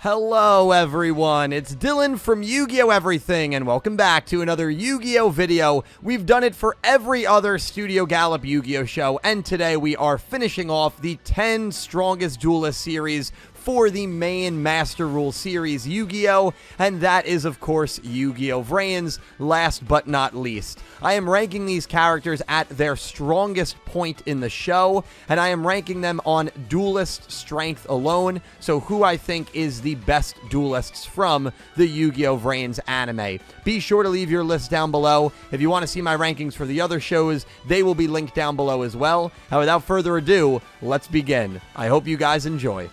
Hello everyone, it's Dylan from Yu-Gi-Oh! Everything, and welcome back to another Yu-Gi-Oh! Video. We've done it for every other Studio Gallop Yu-Gi-Oh! Show, and today we are finishing off the 10 Strongest Duelist series for the main Master Rule series Yu-Gi-Oh! And that is, of course, Yu-Gi-Oh! Vrains, last but not least. I am ranking these characters at their strongest point in the show, and I am ranking them on duelist strength alone, so who I think is the best duelists from the Yu-Gi-Oh! Vrains anime. Be sure to leave your list down below. If you want to see my rankings for the other shows, they will be linked down below as well. And without further ado, let's begin. I hope you guys enjoy.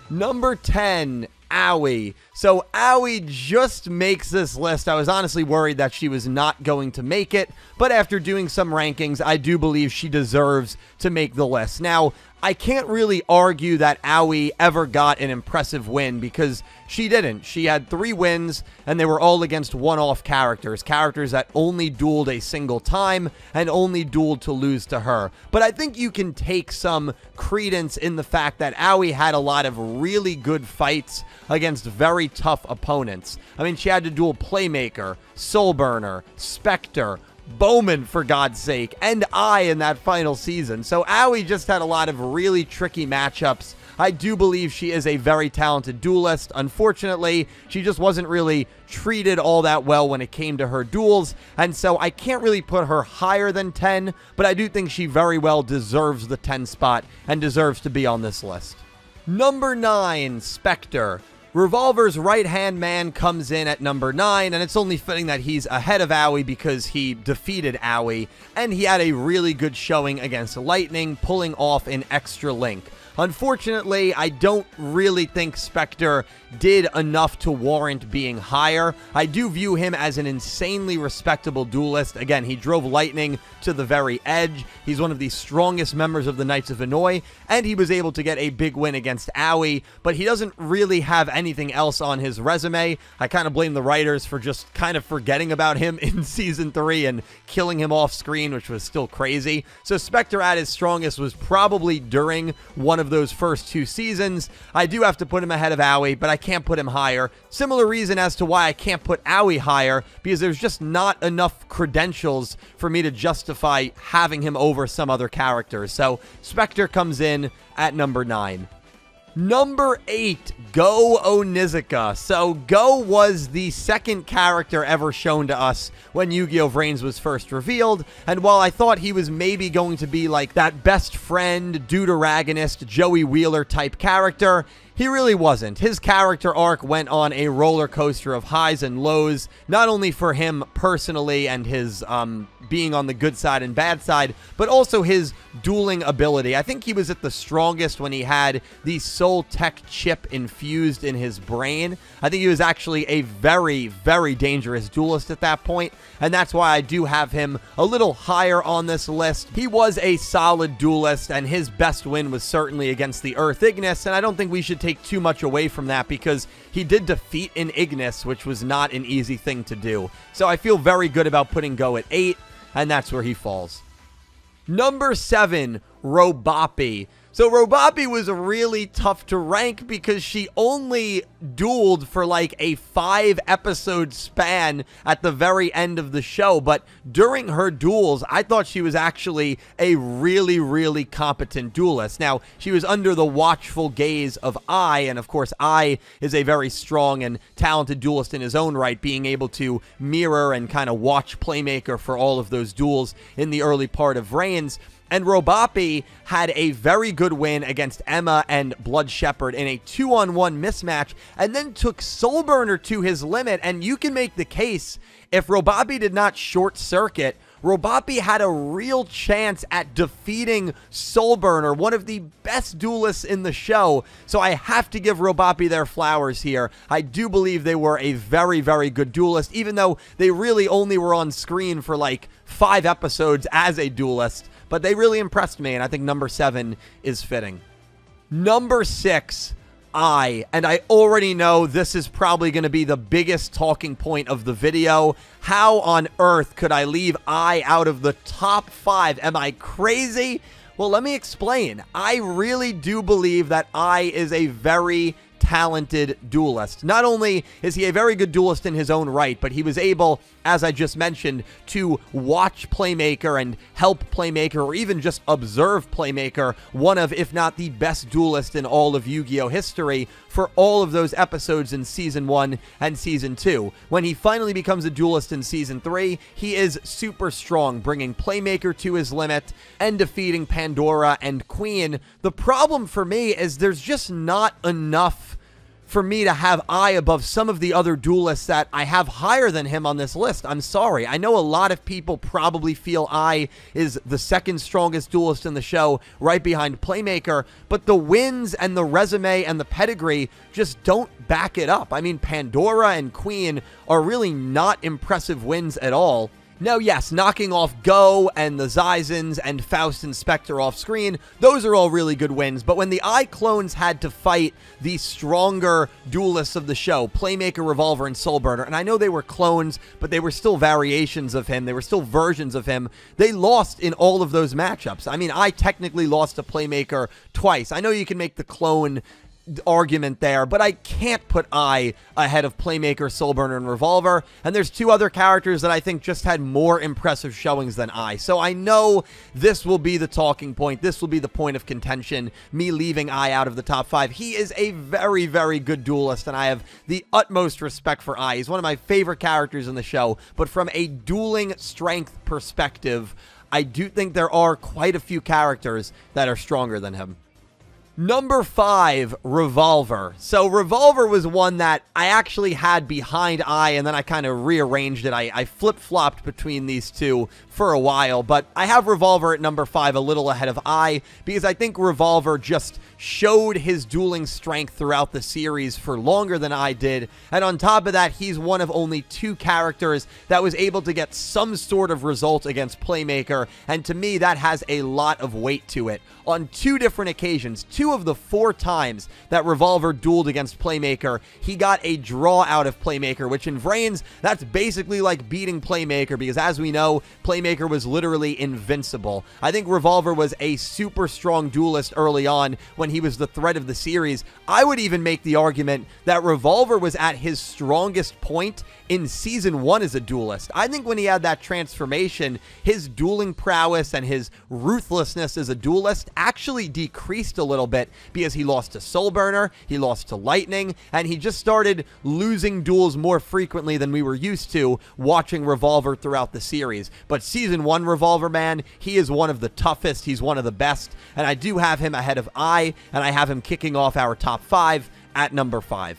Number 10, Aoi. So Aoi just makes this list. I was honestly worried that she was not going to make it, but after doing some rankings, I do believe she deserves to make the list. Now, I can't really argue that Aoi ever got an impressive win because she didn't. She had 3 wins, and they were all against one-off characters. Characters that only dueled a single time and only dueled to lose to her. But I think you can take some credence in the fact that Aoi had a lot of really good fights against very tough opponents. I mean, she had to duel Playmaker, Soulburner, Spectre, Bowman, for God's sake, and I in that final season. So Aoi just had a lot of really tricky matchups. I do believe she is a very talented duelist. Unfortunately, she just wasn't really treated all that well when it came to her duels, and so I can't really put her higher than 10, but I do think she very well deserves the 10 spot and deserves to be on this list. Number 9, Spectre. Revolver's right-hand man comes in at number 9, and it's only fitting that he's ahead of Aoi because he defeated Aoi, and he had a really good showing against Lightning, pulling off an extra link. Unfortunately, I don't really think Spectre did enough to warrant being higher. I do view him as an insanely respectable duelist. Again, he drove Lightning to the very edge. He's one of the strongest members of the Knights of Inoue, and he was able to get a big win against Aoi, but he doesn't really have anything else on his resume. I kind of blame the writers for just kind of forgetting about him in Season 3 and killing him off screen, which was still crazy. So Spectre at his strongest was probably during one of those first 2 seasons. I do have to put him ahead of Aoi, but I can't put him higher. Similar reason as to why I can't put Aoi higher, because there's just not enough credentials for me to justify having him over some other characters. So Spectre comes in at number 9. Number 8, Go Onizuka. So Go was the second character ever shown to us when Yu-Gi-Oh! Vrains was first revealed, and while I thought he was maybe going to be like that best friend, deuteragonist, Joey Wheeler type character, he really wasn't. His character arc went on a roller coaster of highs and lows, not only for him personally and his being on the good side and bad side, but also his dueling ability. I think he was at the strongest when he had the Soul Tech chip infused in his brain. I think he was actually a very, very dangerous duelist at that point, and that's why I do have him a little higher on this list. He was a solid duelist, and his best win was certainly against the Earth Ignis, and I don't think we should take too much away from that because he did defeat an Ignis, which was not an easy thing to do. So I feel very good about putting Go at 8, and that's where he falls. Number 7, Robopi. So Robopi was really tough to rank because she only dueled for like a 5-episode span at the very end of the show, but during her duels, I thought she was actually a really, really competent duelist. Now, she was under the watchful gaze of Ai, and of course, Ai is a very strong and talented duelist in his own right, being able to mirror and kind of watch Playmaker for all of those duels in the early part of Vrains. And Robopi had a very good win against Emma and Blood Shepherd in a 2-on-1 mismatch, and then took Soulburner to his limit. And you can make the case, if Robopi did not short circuit, Robopi had a real chance at defeating Soulburner, one of the best duelists in the show. So I have to give Robopi their flowers here. I do believe they were a very, very good duelist, even though they really only were on screen for like 5 episodes as a duelist. But they really impressed me, and I think number 7 is fitting. Number 6, Ai. And I already know this is probably going to be the biggest talking point of the video. How on earth could I leave Ai out of the top 5? Am I crazy? Well, let me explain. I really do believe that Ai is a very talented duelist. Not only is he a very good duelist in his own right, but he was able, as I just mentioned, to watch Playmaker and help Playmaker, or even just observe Playmaker, one of, if not the best duelist in all of Yu-Gi-Oh! History, for all of those episodes in Season 1 and Season 2. When he finally becomes a duelist in Season 3, he is super strong, bringing Playmaker to his limit and defeating Pandora and Queen. The problem for me is there's just not enough for me to have Ai above some of the other duelists that I have higher than him on this list. I'm sorry. I know a lot of people probably feel Ai is the second strongest duelist in the show, right behind Playmaker, but the wins and the resume and the pedigree just don't back it up. I mean, Pandora and Queen are really not impressive wins at all. Now, yes, knocking off Go and the Zizens and Faust and Spectre off screen, those are all really good wins, but when the Ai clones had to fight the stronger duelists of the show, Playmaker, Revolver, and Soulburner, and I know they were clones, but they were still variations of him, they were still versions of him, they lost in all of those matchups. I mean, Ai technically lost to Playmaker twice. I know you can make the clone argument there, but I can't put Ai ahead of Playmaker, Soulburner, and Revolver, and there's two other characters that I think just had more impressive showings than Ai, so I know this will be the talking point, this will be the point of contention, me leaving Ai out of the top 5. He is a very, very good duelist, and I have the utmost respect for Ai. He's one of my favorite characters in the show, but from a dueling strength perspective, I do think there are quite a few characters that are stronger than him. Number 5, Revolver. So Revolver was one that I actually had behind Ai, and then I kind of rearranged it. I flip-flopped between these two for a while, but I have Revolver at number 5 a little ahead of Ai, because I think Revolver just showed his dueling strength throughout the series for longer than Ai did, and on top of that, he's one of only 2 characters that was able to get some sort of result against Playmaker, and to me, that has a lot of weight to it. On 2 different occasions, 2 of the 4 times that Revolver dueled against Playmaker, he got a draw out of Playmaker, which in Vrains, that's basically like beating Playmaker, because as we know, Playmaker was literally invincible. I think Revolver was a super strong duelist early on when he was the threat of the series. I would even make the argument that Revolver was at his strongest point in Season 1 as a duelist. I think when he had that transformation, his dueling prowess and his ruthlessness as a duelist actually decreased a little bit because he lost to Soulburner, he lost to Lightning, and he just started losing duels more frequently than we were used to watching Revolver throughout the series. But Season 1 Revolver, man, he is one of the toughest, he's one of the best, and I do have him ahead of Ai, and I have him kicking off our top 5 at number 5.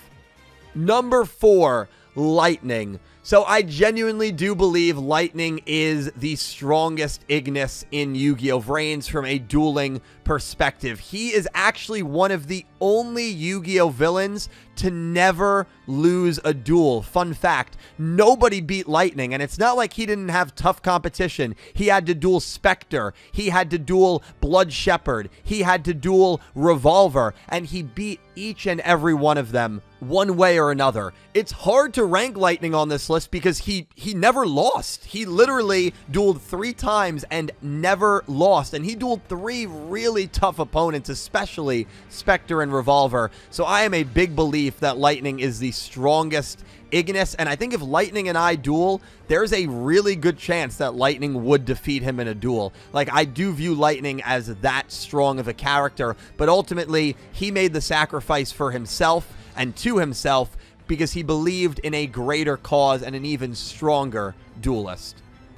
Number 4, Lightning. So I genuinely do believe Lightning is the strongest Ignis in Yu-Gi-Oh! Vrains from a dueling perspective. He is actually one of the only Yu-Gi-Oh! Villains to never lose a duel. Fun fact, nobody beat Lightning, and it's not like he didn't have tough competition. He had to duel Spectre, he had to duel Blood Shepherd, he had to duel Revolver, and he beat each and every one of them one way or another. It's hard to rank Lightning on this list because he never lost. He literally dueled 3 times and never lost, and he dueled 3 really tough opponents, especially Spectre and Revolver. So I am a big believer that Lightning is the strongest Ignis, and I think if Lightning and Ai duel, there's a really good chance that Lightning would defeat him in a duel. Like, I do view Lightning as that strong of a character, but ultimately, he made the sacrifice for himself and to himself because he believed in a greater cause and an even stronger duelist.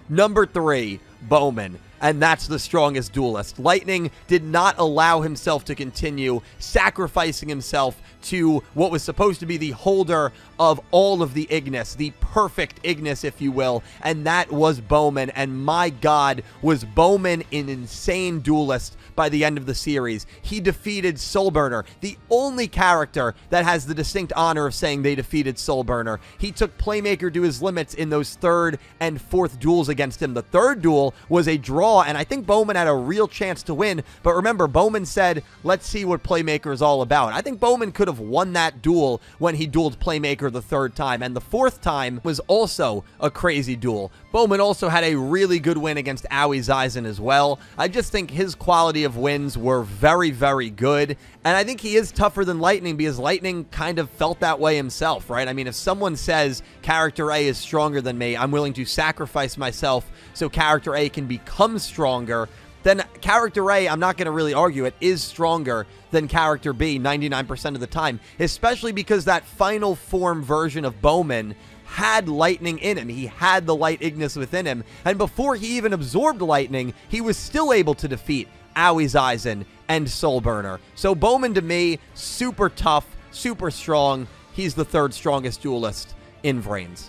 Number 3, Bowman. And that's the strongest duelist. Lightning did not allow himself to continue sacrificing himself to what was supposed to be the holder of all of the Ignis, the perfect Ignis, if you will, and that was Bowman. And my God, was Bowman an insane duelist by the end of the series. He defeated Soulburner, the only character that has the distinct honor of saying they defeated Soulburner. He took Playmaker to his limits in those 3rd and 4th duels against him. The 3rd duel was a draw draw, and I think Bowman had a real chance to win. But remember, Bowman said, let's see what Playmaker is all about. I think Bowman could have won that duel when he dueled Playmaker the third time, and the fourth time was also a crazy duel. Bowman also had a really good win against Aoi Zaizen as well. I just think his quality of wins were very, very good, and I think he is tougher than Lightning because Lightning kind of felt that way himself, right? I mean, if someone says character A is stronger than me, I'm willing to sacrifice myself so character A can become stronger, then character A, I'm not going to really argue it, is stronger than character B 99% of the time, especially because that final form version of Bowman had lightning in him. He had the light Ignis within him, and before he even absorbed lightning, he was still able to defeat Aoi Zaizen and Soul Burner. So Bowman, to me, super tough, super strong. He's the third strongest duelist in Vrains.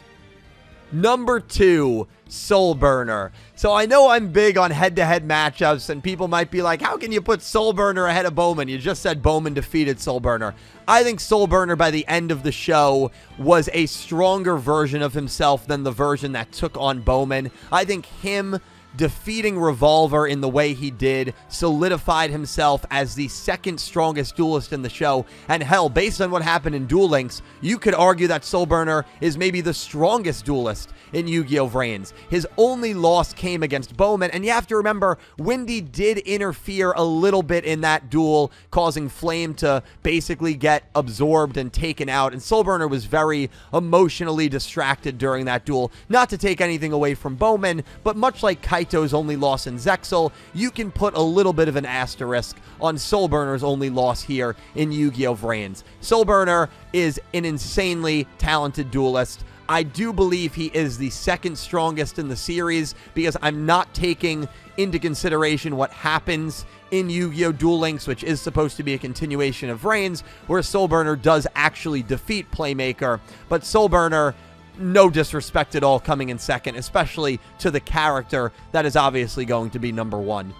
Number 2, Soul Burner. So I know I'm big on head-to-head matchups, and people might be like, how can you put Soul Burner ahead of Bowman? You just said Bowman defeated Soul Burner. I think Soul Burner, by the end of the show, was a stronger version of himself than the version that took on Bowman. I think him defeating Revolver in the way he did solidified himself as the second strongest duelist in the show. And hell, based on what happened in Duel Links, you could argue that Soul Burner is maybe the strongest duelist in Yu-Gi-Oh! Vrains. His only loss came against Bowman, and you have to remember, Windy did interfere a little bit in that duel, causing Flame to basically get absorbed and taken out, and Soul Burner was very emotionally distracted during that duel. Not to take anything away from Bowman, but much like Kaito's only loss in Zexal, you can put a little bit of an asterisk on Soul Burner's only loss here in Yu-Gi-Oh! Vrains. Soul Burner is an insanely talented duelist. I do believe he is the second strongest in the series because I'm not taking into consideration what happens in Yu-Gi-Oh! Duel Links, which is supposed to be a continuation of Vrains, where Soul Burner does actually defeat Playmaker. But Soul Burner, no disrespect at all, coming in second, especially to the character that is obviously going to be number 1.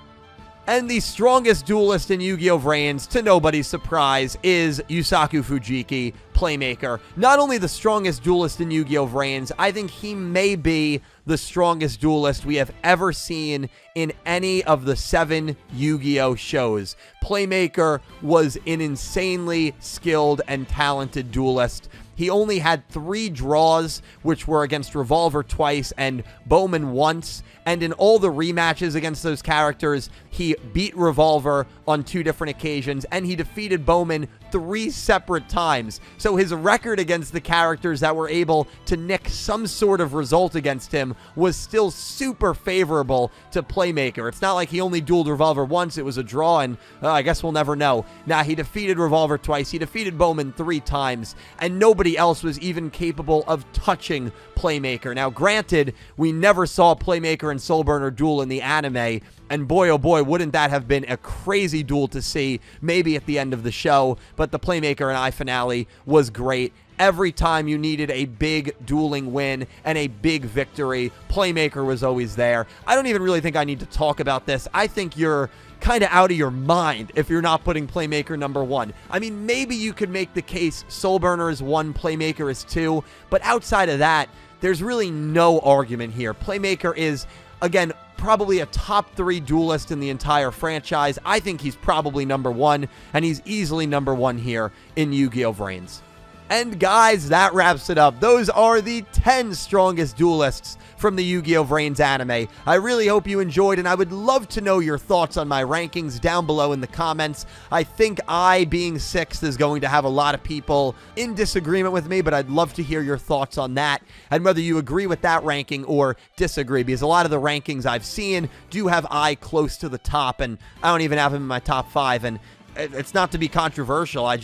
And the strongest duelist in Yu-Gi-Oh! Vrains, to nobody's surprise, is Yusaku Fujiki, Playmaker. Not only the strongest duelist in Yu-Gi-Oh! Vrains, I think he may be the strongest duelist we have ever seen in any of the 7 Yu-Gi-Oh! Shows. Playmaker was an insanely skilled and talented duelist. He only had 3 draws, which were against Revolver twice and Bowman once. And in all the rematches against those characters, he beat Revolver on 2 different occasions, and he defeated Bowman 3 separate times. So his record against the characters that were able to nick some sort of result against him was still super favorable to Playmaker. It's not like he only dueled Revolver once, it was a draw, and I guess we'll never know. Nah, he defeated Revolver twice, he defeated Bowman 3 times, and nobody else was even capable of touching Playmaker. Now, granted, we never saw Playmaker and Soul Burner duel in the anime, and boy, oh boy, wouldn't that have been a crazy duel to see, maybe at the end of the show, but the Playmaker and I finale was great. Every time you needed a big dueling win and a big victory, Playmaker was always there. I don't even really think I need to talk about this. I think you're kind of out of your mind if you're not putting Playmaker number 1. I mean, maybe you could make the case Soul Burner is 1, Playmaker is 2, but outside of that, there's really no argument here. Playmaker is, again, probably a top 3 duelist in the entire franchise. I think he's probably number 1, and he's easily number 1 here in Yu-Gi-Oh! Vrains. And guys, that wraps it up. Those are the 10 strongest duelists from the Yu-Gi-Oh! Vrains anime. I really hope you enjoyed, and I would love to know your thoughts on my rankings down below in the comments. I think I, being 6th, is going to have a lot of people in disagreement with me, but I'd love to hear your thoughts on that, and whether you agree with that ranking or disagree, because a lot of the rankings I've seen do have I close to the top, and I don't even have him in my top 5, and it's not to be controversial. I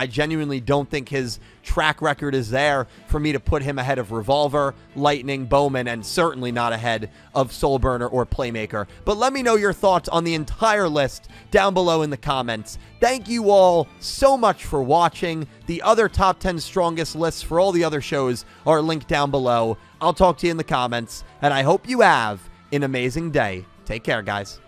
genuinely don't think his track record is there for me to put him ahead of Revolver, Lightning, Bowman, and certainly not ahead of Soul Burner or Playmaker. But let me know your thoughts on the entire list down below in the comments. Thank you all so much for watching. The other top 10 strongest lists for all the other shows are linked down below. I'll talk to you in the comments, and I hope you have an amazing day. Take care, guys.